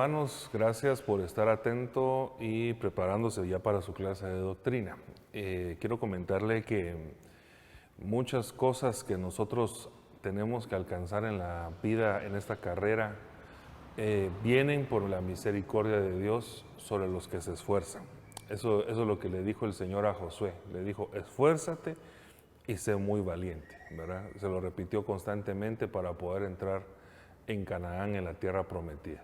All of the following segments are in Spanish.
hermanos, gracias por estar atento y preparándose ya para su clase de doctrina. Quiero comentarle que muchas cosas que nosotros tenemos que alcanzar en la vida, en esta carrera, vienen por la misericordia de Dios sobre los que se esfuerzan. Eso es lo que le dijo el Señor a Josué. Le dijo, esfuérzate y sé muy valiente, ¿verdad? Se lo repitió constantemente para poder entrar en Canaán, en la tierra prometida.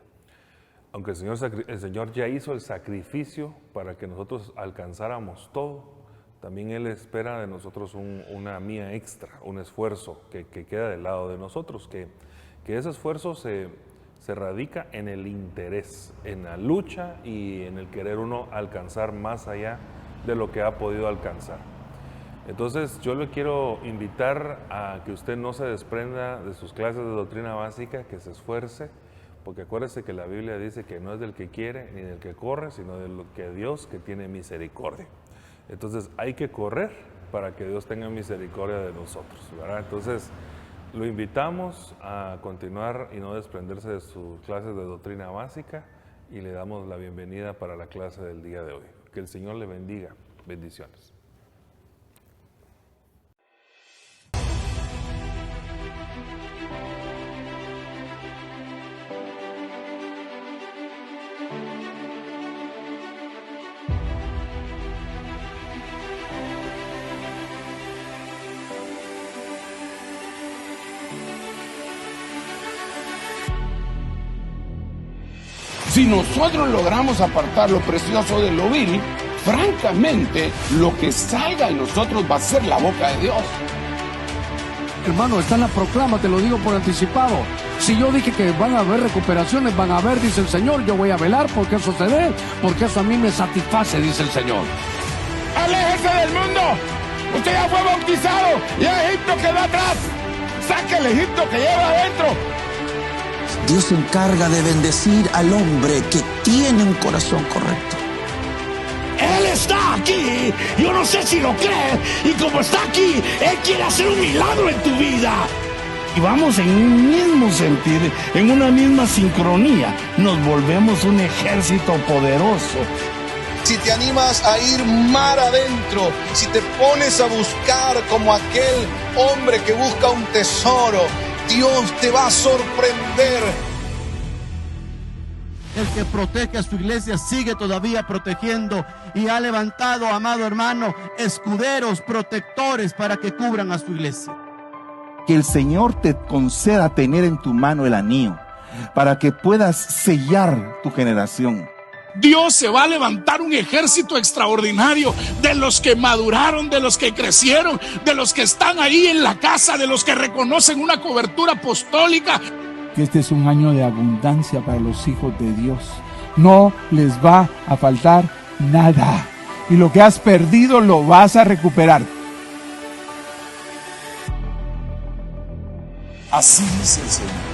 Aunque el Señor ya hizo el sacrificio para que nosotros alcanzáramos todo, también Él espera de nosotros una mía extra, un esfuerzo que queda del lado de nosotros, que ese esfuerzo se radica en el interés, en la lucha y en el querer uno alcanzar más allá de lo que ha podido alcanzar. Entonces yo le quiero invitar a que usted no se desprenda de sus clases de doctrina básica, que se esfuerce, porque acuérdese que la Biblia dice que no es del que quiere ni del que corre, sino de lo que Dios que tiene misericordia. Entonces hay que correr para que Dios tenga misericordia de nosotros, ¿verdad? Entonces lo invitamos a continuar y no desprenderse de sus clases de doctrina básica y le damos la bienvenida para la clase del día de hoy. Que el Señor le bendiga. Bendiciones. Si nosotros logramos apartar lo precioso de lo vil, francamente, lo que salga de nosotros va a ser la boca de Dios. Hermano, está en la proclama, te lo digo por anticipado. Si yo dije que van a haber recuperaciones, van a haber, dice el Señor, yo voy a velar porque eso se dé, porque eso a mí me satisface, dice el Señor. ¡Aléjese del mundo! Usted ya fue bautizado y el Egipto quedó atrás. ¡Saque el Egipto que lleva adentro! Dios se encarga de bendecir al hombre que tiene un corazón correcto. Él está aquí, yo no sé si lo cree, y como está aquí, Él quiere hacer un milagro en tu vida. Y vamos en un mismo sentir, en una misma sincronía, nos volvemos un ejército poderoso. Si te animas a ir mar adentro, si te pones a buscar como aquel hombre que busca un tesoro, Dios te va a sorprender. El que protege a su iglesia sigue todavía protegiendo y ha levantado, amado hermano, escuderos, protectores para que cubran a su iglesia. Que el Señor te conceda tener en tu mano el anillo para que puedas sellar tu generación. Dios se va a levantar un ejército extraordinario de los que maduraron, de los que crecieron, de los que están ahí en la casa, de los que reconocen una cobertura apostólica. Este es un año de abundancia para los hijos de Dios. No les va a faltar nada. Y lo que has perdido lo vas a recuperar. Así dice el Señor.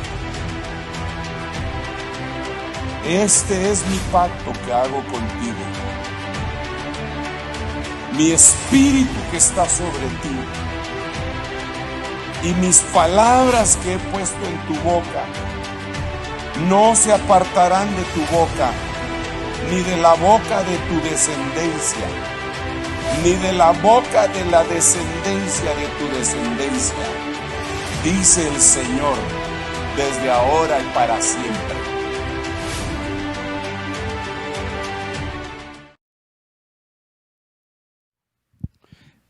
Este es mi pacto que hago contigo. Mi espíritu que está sobre ti y mis palabras que he puesto en tu boca no se apartarán de tu boca, ni de la boca de tu descendencia, ni de la boca de la descendencia de tu descendencia, dice el Señor, desde ahora y para siempre.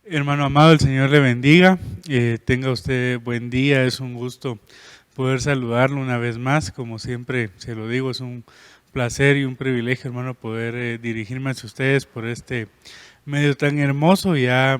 Hermano amado, el Señor le bendiga, tenga usted buen día, es un gusto poder saludarlo una vez más, como siempre se lo digo, es un placer y un privilegio, hermano, poder dirigirme hacia ustedes por este medio tan hermoso, ya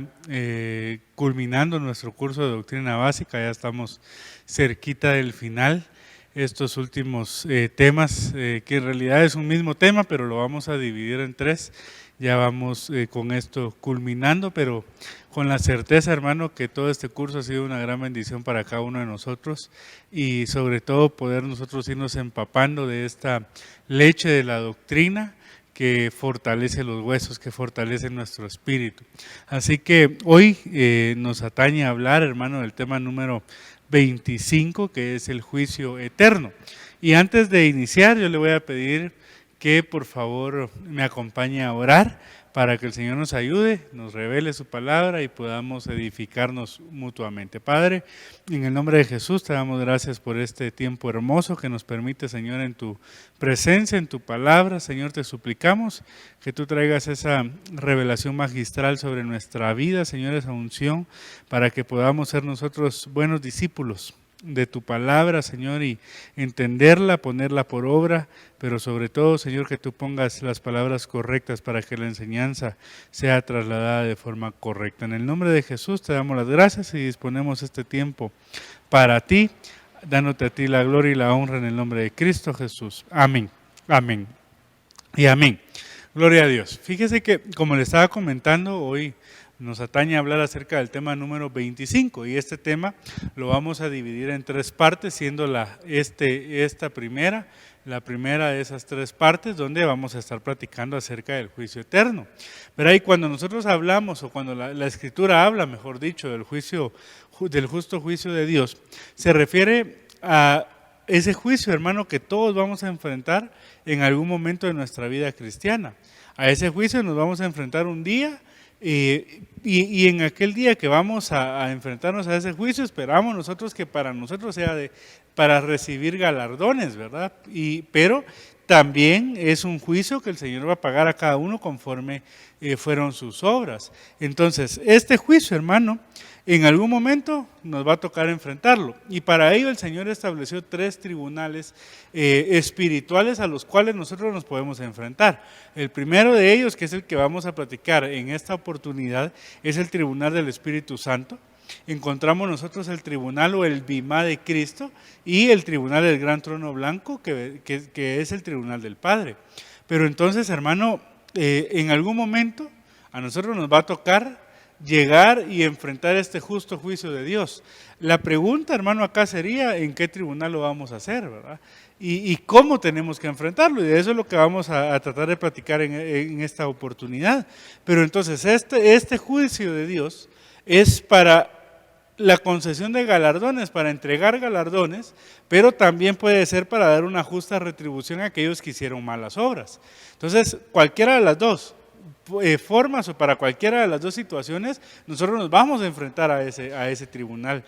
culminando nuestro curso de doctrina básica, ya estamos cerquita del final. Estos últimos temas, que en realidad es un mismo tema, pero lo vamos a dividir en tres. Ya vamos con esto culminando, pero con la certeza, hermano, que todo este curso ha sido una gran bendición para cada uno de nosotros y sobre todo poder nosotros irnos empapando de esta leche de la doctrina que fortalece los huesos, que fortalece nuestro espíritu. Así que hoy nos atañe a hablar, hermano, del tema número 25, que es el juicio eterno. Y antes de iniciar, yo le voy a pedir que por favor me acompañe a orar para que el Señor nos ayude, nos revele su palabra y podamos edificarnos mutuamente. Padre, en el nombre de Jesús te damos gracias por este tiempo hermoso que nos permite, Señor, en tu presencia, en tu palabra. Señor, te suplicamos que tú traigas esa revelación magistral sobre nuestra vida, Señor, esa unción, para que podamos ser nosotros buenos discípulos de tu palabra, Señor, y entenderla, ponerla por obra, pero sobre todo, Señor, que tú pongas las palabras correctas para que la enseñanza sea trasladada de forma correcta. En el nombre de Jesús te damos las gracias y disponemos este tiempo para ti, dándote a ti la gloria y la honra en el nombre de Cristo Jesús. Amén, amén y amén. Gloria a Dios. Fíjese que, como le estaba comentando, hoy nos atañe a hablar acerca del tema número 25 y este tema lo vamos a dividir en 3 partes, siendo la primera de esas 3 partes donde vamos a estar platicando acerca del juicio eterno. Pero ahí cuando nosotros hablamos, o cuando la Escritura habla, mejor dicho, del justo juicio de Dios, se refiere a ese juicio, hermano, que todos vamos a enfrentar en algún momento de nuestra vida cristiana. A ese juicio nos vamos a enfrentar un día. Y en aquel día que vamos a enfrentarnos a ese juicio, esperamos nosotros que para nosotros sea para recibir galardones, ¿verdad? Pero también es un juicio que el Señor va a pagar a cada uno conforme fueron sus obras. Entonces, este juicio, hermano, en algún momento nos va a tocar enfrentarlo. Y para ello el Señor estableció 3 tribunales espirituales a los cuales nosotros nos podemos enfrentar. El primero de ellos, que es el que vamos a platicar en esta oportunidad, es el tribunal del Espíritu Santo. Encontramos nosotros el tribunal o el bimá de Cristo y el tribunal del gran trono blanco, que es el tribunal del Padre. Pero entonces, hermano, en algún momento a nosotros nos va a tocar llegar y enfrentar este justo juicio de Dios. La pregunta, hermano, acá sería ¿en qué tribunal lo vamos a hacer, verdad? Y cómo tenemos que enfrentarlo, y de eso es lo que vamos a tratar de platicar en esta oportunidad. Pero entonces este juicio de Dios es para la concesión de galardones, para entregar galardones, pero también puede ser para dar una justa retribución a aquellos que hicieron malas obras. Entonces, cualquiera de las dos formas o para cualquiera de las dos situaciones, nosotros nos vamos a enfrentar a ese tribunal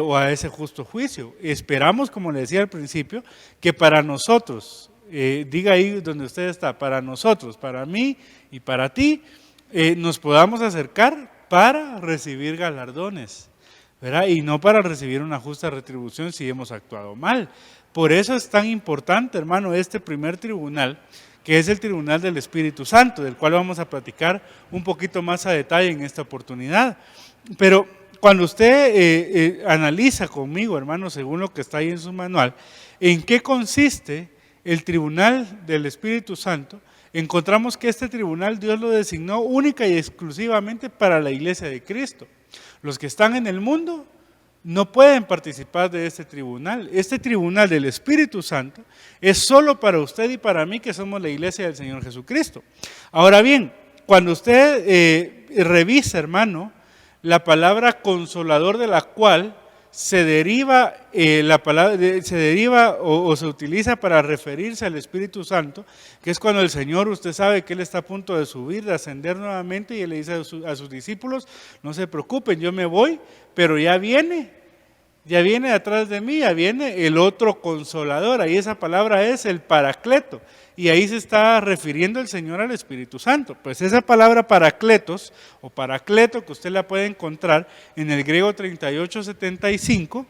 o a ese justo juicio. Esperamos, como le decía al principio, que para nosotros, diga ahí donde usted está, para nosotros, para mí y para ti, nos podamos acercar para recibir galardones, ¿verdad? Y no para recibir una justa retribución si hemos actuado mal. Por eso es tan importante, hermano, este primer tribunal, que es el tribunal del Espíritu Santo, del cual vamos a platicar un poquito más a detalle en esta oportunidad. Pero cuando usted analiza conmigo, hermano, según lo que está ahí en su manual, en qué consiste el tribunal del Espíritu Santo, encontramos que este tribunal Dios lo designó única y exclusivamente para la iglesia de Cristo. Los que están en el mundo no pueden participar de este tribunal. Este tribunal del Espíritu Santo es solo para usted y para mí, que somos la iglesia del Señor Jesucristo. Ahora bien, cuando usted revisa, hermano, la palabra consolador, de la cual se deriva o se utiliza para referirse al Espíritu Santo, que es cuando el Señor, usted sabe que Él está a punto de subir, de ascender nuevamente, y Él le dice a sus discípulos: no se preocupen, yo me voy, pero ya viene atrás de mí, ya viene el otro consolador. Ahí esa palabra es el paracleto, y ahí se está refiriendo el Señor al Espíritu Santo. Pues esa palabra paracletos o paracleto, que usted la puede encontrar en el griego 3875,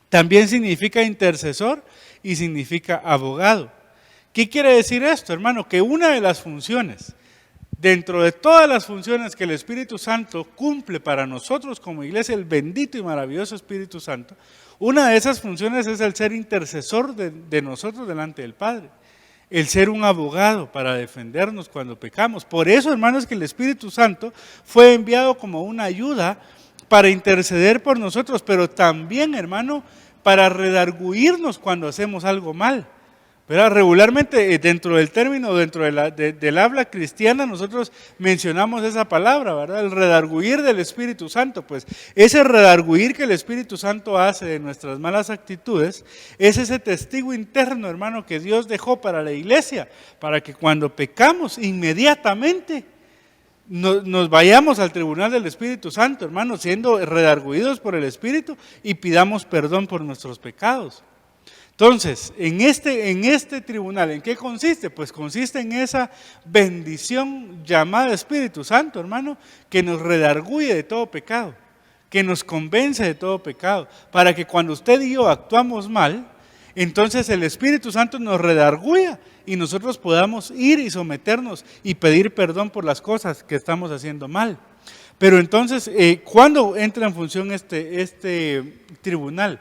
también significa intercesor y significa abogado. ¿Qué quiere decir esto, hermano? Que una de las funciones, dentro de todas las funciones que el Espíritu Santo cumple para nosotros como iglesia, el bendito y maravilloso Espíritu Santo, una de esas funciones es el ser intercesor de nosotros delante del Padre, el ser un abogado para defendernos cuando pecamos. Por eso, hermanos, que el Espíritu Santo fue enviado como una ayuda para interceder por nosotros, pero también, hermano, para redarguirnos cuando hacemos algo mal. Pero regularmente dentro del término, dentro del habla cristiana, nosotros mencionamos esa palabra, ¿verdad? El redarguir del Espíritu Santo. Pues ese redarguir que el Espíritu Santo hace de nuestras malas actitudes es ese testigo interno, hermano, que Dios dejó para la iglesia, para que cuando pecamos inmediatamente nos vayamos al tribunal del Espíritu Santo, hermano, siendo redarguidos por el Espíritu y pidamos perdón por nuestros pecados. Entonces, en este tribunal, ¿en qué consiste? Pues consiste en esa bendición llamada Espíritu Santo, hermano, que nos redarguye de todo pecado, que nos convence de todo pecado, para que cuando usted y yo actuamos mal, entonces el Espíritu Santo nos redarguya y nosotros podamos ir y someternos y pedir perdón por las cosas que estamos haciendo mal. Pero entonces, ¿cuándo entra en función este tribunal?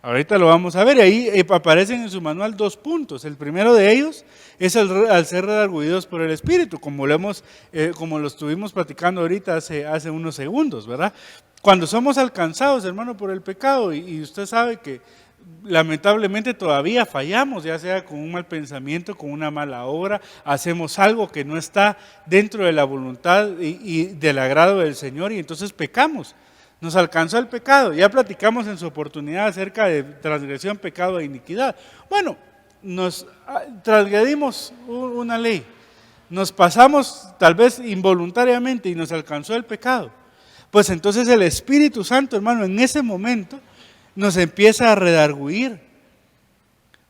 Ahorita lo vamos a ver, y ahí aparecen en su manual 2 puntos. El primero de ellos es al ser redarguidos por el Espíritu, como lo estuvimos platicando ahorita hace unos segundos, ¿verdad? Cuando somos alcanzados, hermano, por el pecado, y usted sabe que lamentablemente todavía fallamos, ya sea con un mal pensamiento, con una mala obra, hacemos algo que no está dentro de la voluntad y del agrado del Señor, y entonces pecamos. Nos alcanzó el pecado, ya platicamos en su oportunidad acerca de transgresión, pecado e iniquidad. Bueno, nos transgredimos una ley, nos pasamos tal vez involuntariamente y nos alcanzó el pecado. Pues entonces el Espíritu Santo, hermano, en ese momento nos empieza a redarguir,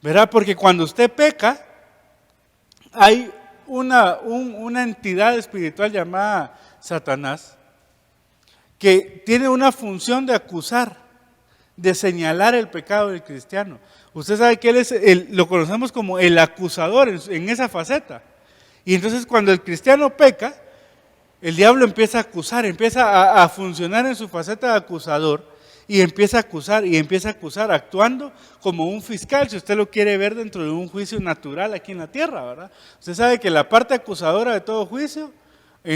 ¿verdad? Porque cuando usted peca, hay una entidad espiritual llamada Satanás, que tiene una función de acusar, de señalar el pecado del cristiano. Usted sabe que él lo conocemos como el acusador en esa faceta. Y entonces cuando el cristiano peca, el diablo empieza a acusar, empieza a funcionar en su faceta de acusador y empieza a acusar actuando como un fiscal, si usted lo quiere ver dentro de un juicio natural aquí en la tierra, ¿verdad? Usted sabe que la parte acusadora de todo juicio,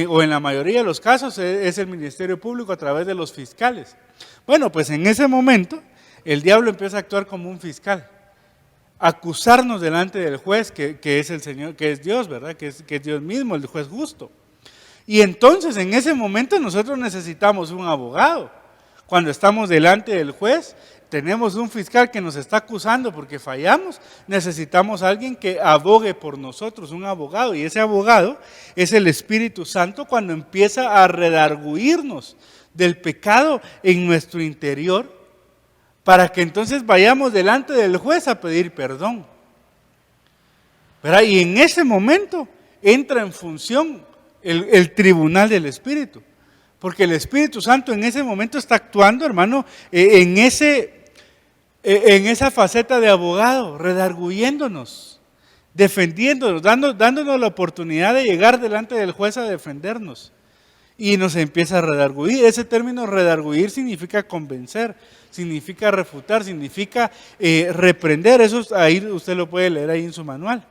o en la mayoría de los casos, es el Ministerio Público a través de los fiscales. Bueno, pues en ese momento el diablo empieza a actuar como un fiscal, acusarnos delante del juez que es el Señor, que es Dios, ¿verdad? Que es Dios mismo, el juez justo. Y entonces en ese momento nosotros necesitamos un abogado. Cuando estamos delante del juez, tenemos un fiscal que nos está acusando porque fallamos, necesitamos a alguien que abogue por nosotros, un abogado, y ese abogado es el Espíritu Santo cuando empieza a redarguirnos del pecado en nuestro interior, para que entonces vayamos delante del juez a pedir perdón, ¿verdad? Y en ese momento entra en función el tribunal del Espíritu, porque el Espíritu Santo en ese momento está actuando, hermano, en esa faceta de abogado, redarguyéndonos, defendiéndonos, dándonos la oportunidad de llegar delante del juez a defendernos. Y nos empieza a redarguir. Ese término redarguir significa convencer, significa refutar, significa reprender. Eso ahí usted lo puede leer ahí en su manual.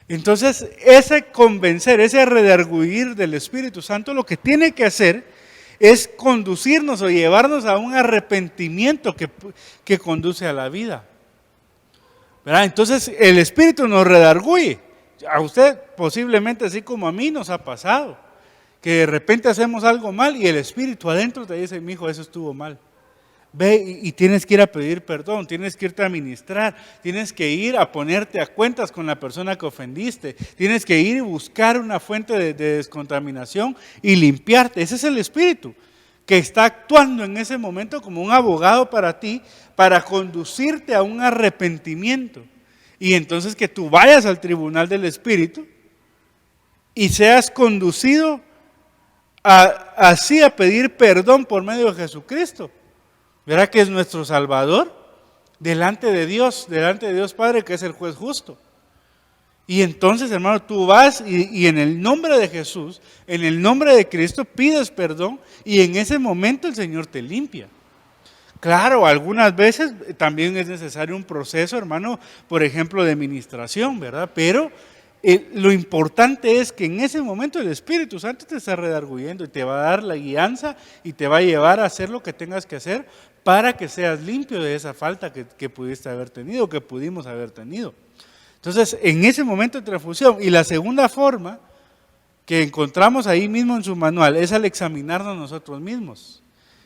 Entonces, ese convencer, ese redarguir del Espíritu Santo, lo que tiene que hacer es conducirnos o llevarnos a un arrepentimiento que conduce a la vida, ¿verdad? Entonces, el Espíritu nos redarguye. A usted posiblemente, así como a mí, nos ha pasado, que de repente hacemos algo mal y el Espíritu adentro te dice: mi hijo, eso estuvo mal. Ve y tienes que ir a pedir perdón, tienes que irte a ministrar, tienes que ir a ponerte a cuentas con la persona que ofendiste, tienes que ir y buscar una fuente de descontaminación y limpiarte. Ese es el Espíritu que está actuando en ese momento como un abogado para ti, para conducirte a un arrepentimiento. Y entonces que tú vayas al tribunal del Espíritu y seas conducido así a pedir perdón por medio de Jesucristo. ¿Verdad que es nuestro Salvador? Delante de Dios Padre, que es el juez justo. Y entonces, hermano, tú vas y en el nombre de Jesús, en el nombre de Cristo, pides perdón y en ese momento el Señor te limpia. Claro, algunas veces también es necesario un proceso, hermano, por ejemplo, de ministración, ¿verdad? Pero lo importante es que en ese momento el Espíritu Santo te está redarguyendo y te va a dar la guianza y te va a llevar a hacer lo que tengas que hacer para que seas limpio de esa falta que pudiste haber tenido, que pudimos haber tenido. Entonces, en ese momento entra en función. Y la segunda forma que encontramos ahí mismo en su manual es al examinarnos nosotros mismos.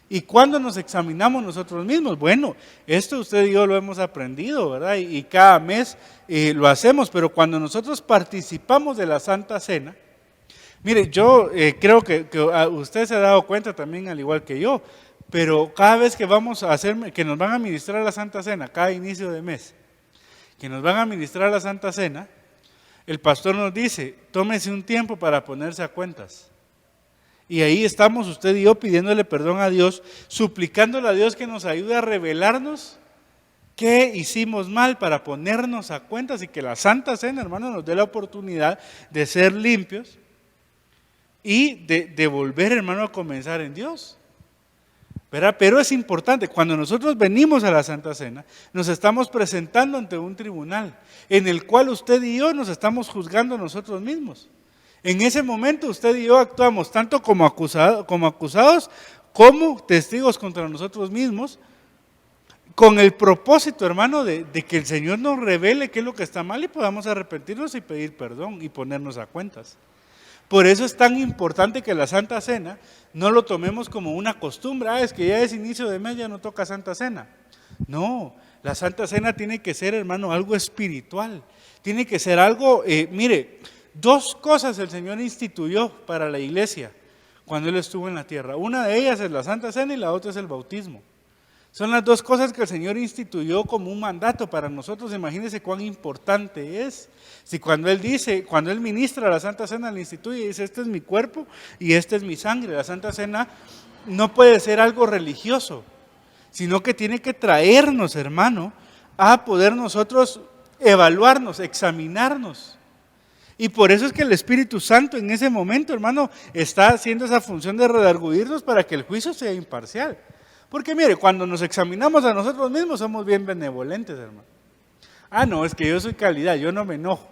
¿Y cuándo nos examinamos nosotros mismos? Bueno, esto usted y yo lo hemos aprendido, ¿verdad? Y cada mes lo hacemos, pero cuando nosotros participamos de la Santa Cena, mire, yo creo que usted se ha dado cuenta también, al igual que yo, pero cada vez que vamos a hacer, que nos van a administrar la Santa Cena, cada inicio de mes, que nos van a administrar la Santa Cena, el pastor nos dice, tómese un tiempo para ponerse a cuentas. Y ahí estamos usted y yo pidiéndole perdón a Dios, suplicándole a Dios que nos ayude a revelarnos qué hicimos mal para ponernos a cuentas y que la Santa Cena, hermano, nos dé la oportunidad de ser limpios y de volver, hermano, a comenzar en Dios. ¿Verdad? Pero es importante, cuando nosotros venimos a la Santa Cena, nos estamos presentando ante un tribunal en el cual usted y yo nos estamos juzgando nosotros mismos. En ese momento usted y yo actuamos tanto como acusados como testigos contra nosotros mismos, con el propósito, hermano, de que el Señor nos revele qué es lo que está mal y podamos arrepentirnos y pedir perdón y ponernos a cuentas. Por eso es tan importante que la Santa Cena no lo tomemos como una costumbre. Es que ya es inicio de mes, ya no toca Santa Cena. No, la Santa Cena tiene que ser, hermano, algo espiritual. Tiene que ser algo, mire, dos cosas el Señor instituyó para la iglesia cuando Él estuvo en la tierra. Una de ellas es la Santa Cena y la otra es el bautismo. Son las dos cosas que el Señor instituyó como un mandato para nosotros. Imagínense cuán importante es. Si cuando Él ministra la Santa Cena, le instituye y dice, este es mi cuerpo y esta es mi sangre. La Santa Cena no puede ser algo religioso, sino que tiene que traernos, hermano, a poder nosotros evaluarnos, examinarnos. Y por eso es que el Espíritu Santo en ese momento, hermano, está haciendo esa función de redarguirnos para que el juicio sea imparcial. Porque mire, cuando nos examinamos a nosotros mismos somos bien benevolentes, hermano. No, es que yo soy calidad, yo no me enojo,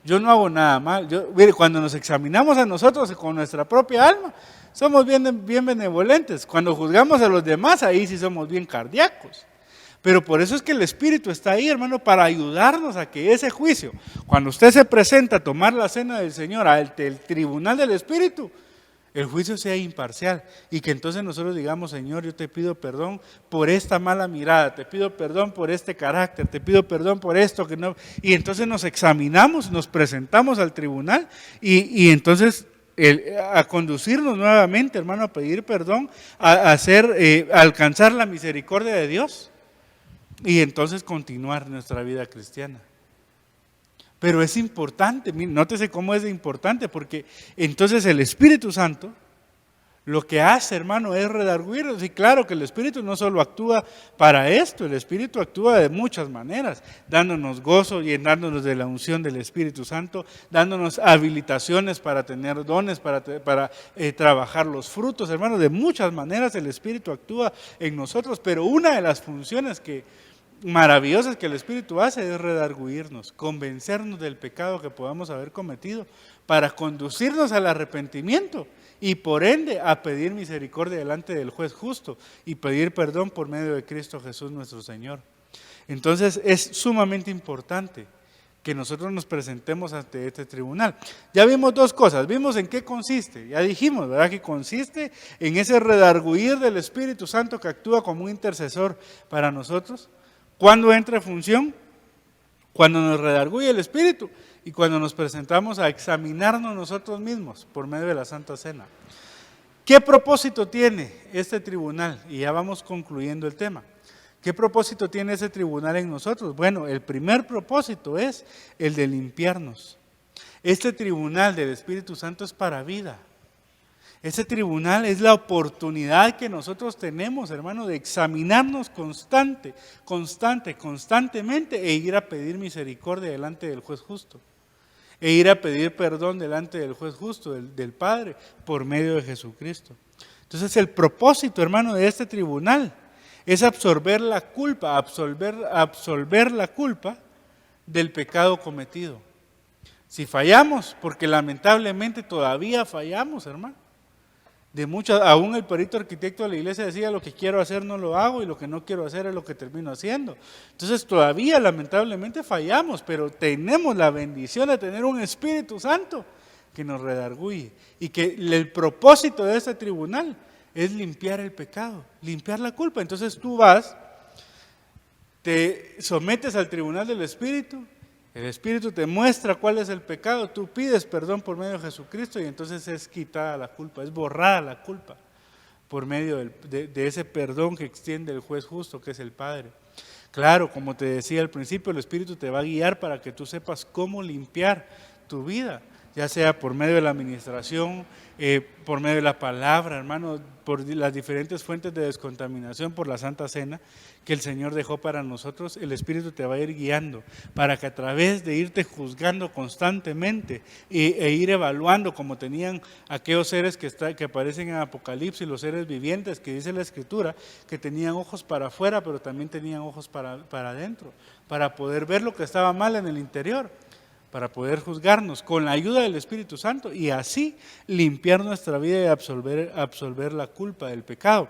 yo no hago nada mal. Mire, cuando nos examinamos a nosotros con nuestra propia alma, somos bien benevolentes. Cuando juzgamos a los demás, ahí sí somos bien cardíacos. Pero por eso es que el Espíritu está ahí, hermano, para ayudarnos a que ese juicio, cuando usted se presenta a tomar la cena del Señor ante el tribunal del Espíritu, el juicio sea imparcial y que entonces nosotros digamos, Señor, yo te pido perdón por esta mala mirada, te pido perdón por este carácter, te pido perdón por esto que no. Y entonces nos examinamos, nos presentamos al tribunal y entonces a conducirnos nuevamente, hermano, a pedir perdón, a alcanzar la misericordia de Dios y entonces continuar nuestra vida cristiana. Pero es importante, nótese cómo es importante, porque entonces el Espíritu Santo lo que hace, hermano, es redarguirnos. Y claro que el Espíritu no solo actúa para esto, el Espíritu actúa de muchas maneras, dándonos gozo, llenándonos de la unción del Espíritu Santo, dándonos habilitaciones para tener dones, para trabajar los frutos, hermano. De muchas maneras el Espíritu actúa en nosotros, pero una de las funciones maravillosas que el Espíritu hace es redarguirnos, convencernos del pecado que podamos haber cometido para conducirnos al arrepentimiento y por ende a pedir misericordia delante del juez justo y pedir perdón por medio de Cristo Jesús nuestro Señor. Entonces es sumamente importante que nosotros nos presentemos ante este tribunal. Ya vimos dos cosas, vimos en qué consiste, ya dijimos, ¿verdad? Que consiste en ese redarguir del Espíritu Santo que actúa como un intercesor para nosotros. ¿Cuándo entra en función? Cuando nos redarguye el Espíritu y cuando nos presentamos a examinarnos nosotros mismos por medio de la Santa Cena. ¿Qué propósito tiene este tribunal? Y ya vamos concluyendo el tema. ¿Qué propósito tiene ese tribunal en nosotros? Bueno, el primer propósito es el de limpiarnos. Este tribunal del Espíritu Santo es para vida. Ese tribunal es la oportunidad que nosotros tenemos, hermano, de examinarnos constantemente e ir a pedir misericordia delante del juez justo. E ir a pedir perdón delante del juez justo, del Padre, por medio de Jesucristo. Entonces el propósito, hermano, de este tribunal es absolver la culpa del pecado cometido. Si fallamos, porque lamentablemente todavía fallamos, hermano. De muchos, aún el perito arquitecto de la iglesia decía: lo que quiero hacer no lo hago y lo que no quiero hacer es lo que termino haciendo. Entonces todavía lamentablemente fallamos, pero tenemos la bendición de tener un Espíritu Santo que nos redarguye, y que el propósito de este tribunal es limpiar el pecado, limpiar la culpa. Entonces tú vas, te sometes al tribunal del Espíritu, el Espíritu te muestra cuál es el pecado, tú pides perdón por medio de Jesucristo y entonces es quitada la culpa, es borrada la culpa por medio de ese perdón que extiende el juez justo, que es el Padre. Claro, como te decía al principio, el Espíritu te va a guiar para que tú sepas cómo limpiar tu vida, ya sea por medio de la administración, por medio de la palabra, hermano, por las diferentes fuentes de descontaminación, por la Santa Cena que el Señor dejó para nosotros. El Espíritu te va a ir guiando para que a través de irte juzgando constantemente e ir evaluando, como tenían aquellos seres que aparecen en Apocalipsis, los seres vivientes que dice la Escritura, que tenían ojos para afuera, pero también tenían ojos para adentro, para poder ver lo que estaba mal en el interior, para poder juzgarnos con la ayuda del Espíritu Santo y así limpiar nuestra vida y absolver la culpa del pecado.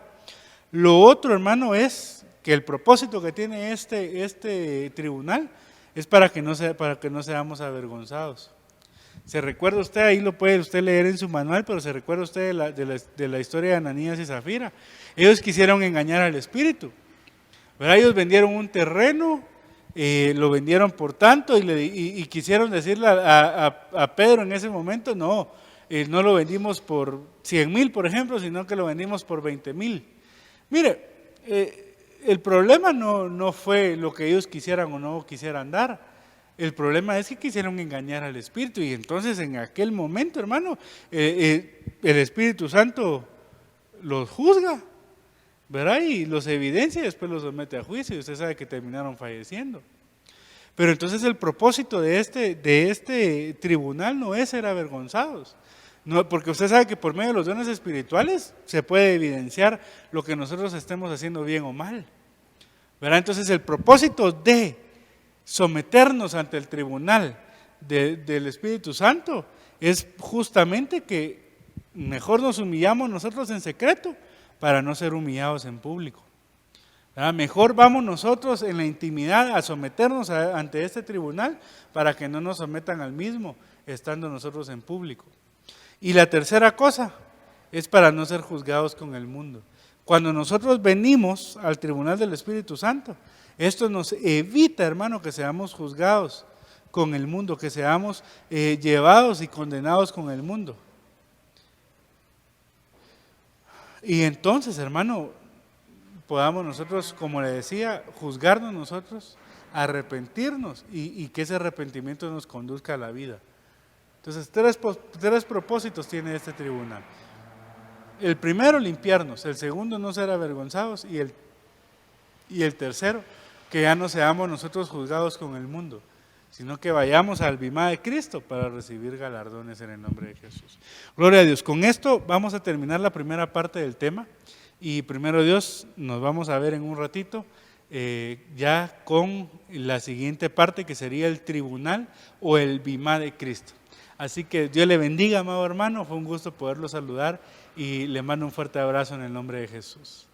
Lo otro, hermano, es que el propósito que tiene este tribunal es para que no seamos avergonzados. ¿Se recuerda usted? Ahí lo puede usted leer en su manual, pero ¿se recuerda usted de la historia de Ananías y Zafira? Ellos quisieron engañar al Espíritu, ¿verdad? Ellos vendieron un terreno, lo vendieron por tanto y quisieron decirle a Pedro en ese momento: no lo vendimos por 100,000, por ejemplo, sino que lo vendimos por 20,000. Mire, el problema no fue lo que ellos quisieran o no quisieran dar. El problema es que quisieron engañar al Espíritu, y entonces en aquel momento, hermano, el Espíritu Santo los juzga, ¿verdad? Y los evidencia y después los somete a juicio, y usted sabe que terminaron falleciendo. Pero entonces el propósito de este tribunal no es ser avergonzados, no, porque usted sabe que por medio de los dones espirituales se puede evidenciar lo que nosotros estemos haciendo bien o mal, ¿verdad? Entonces el propósito de someternos ante el tribunal del Espíritu Santo es justamente que mejor nos humillamos nosotros en secreto para no ser humillados en público, ¿verdad? Mejor vamos nosotros en la intimidad a someternos ante este tribunal para que no nos sometan al mismo estando nosotros en público. Y la tercera cosa es para no ser juzgados con el mundo. Cuando nosotros venimos al tribunal del Espíritu Santo, esto nos evita, hermano, que seamos juzgados con el mundo, que seamos llevados y condenados con el mundo. Y entonces, hermano, podamos nosotros, como le decía, juzgarnos nosotros, arrepentirnos y que ese arrepentimiento nos conduzca a la vida. Entonces, tres propósitos tiene este tribunal. El primero, limpiarnos. El segundo, no ser avergonzados. Y el tercero, que ya no seamos nosotros juzgados con el mundo, sino que vayamos al bimá de Cristo para recibir galardones en el nombre de Jesús. Gloria a Dios. Con esto vamos a terminar la primera parte del tema, y primero Dios nos vamos a ver en un ratito ya con la siguiente parte, que sería el tribunal o el bimá de Cristo. Así que Dios le bendiga, amado hermano, fue un gusto poderlo saludar y le mando un fuerte abrazo en el nombre de Jesús.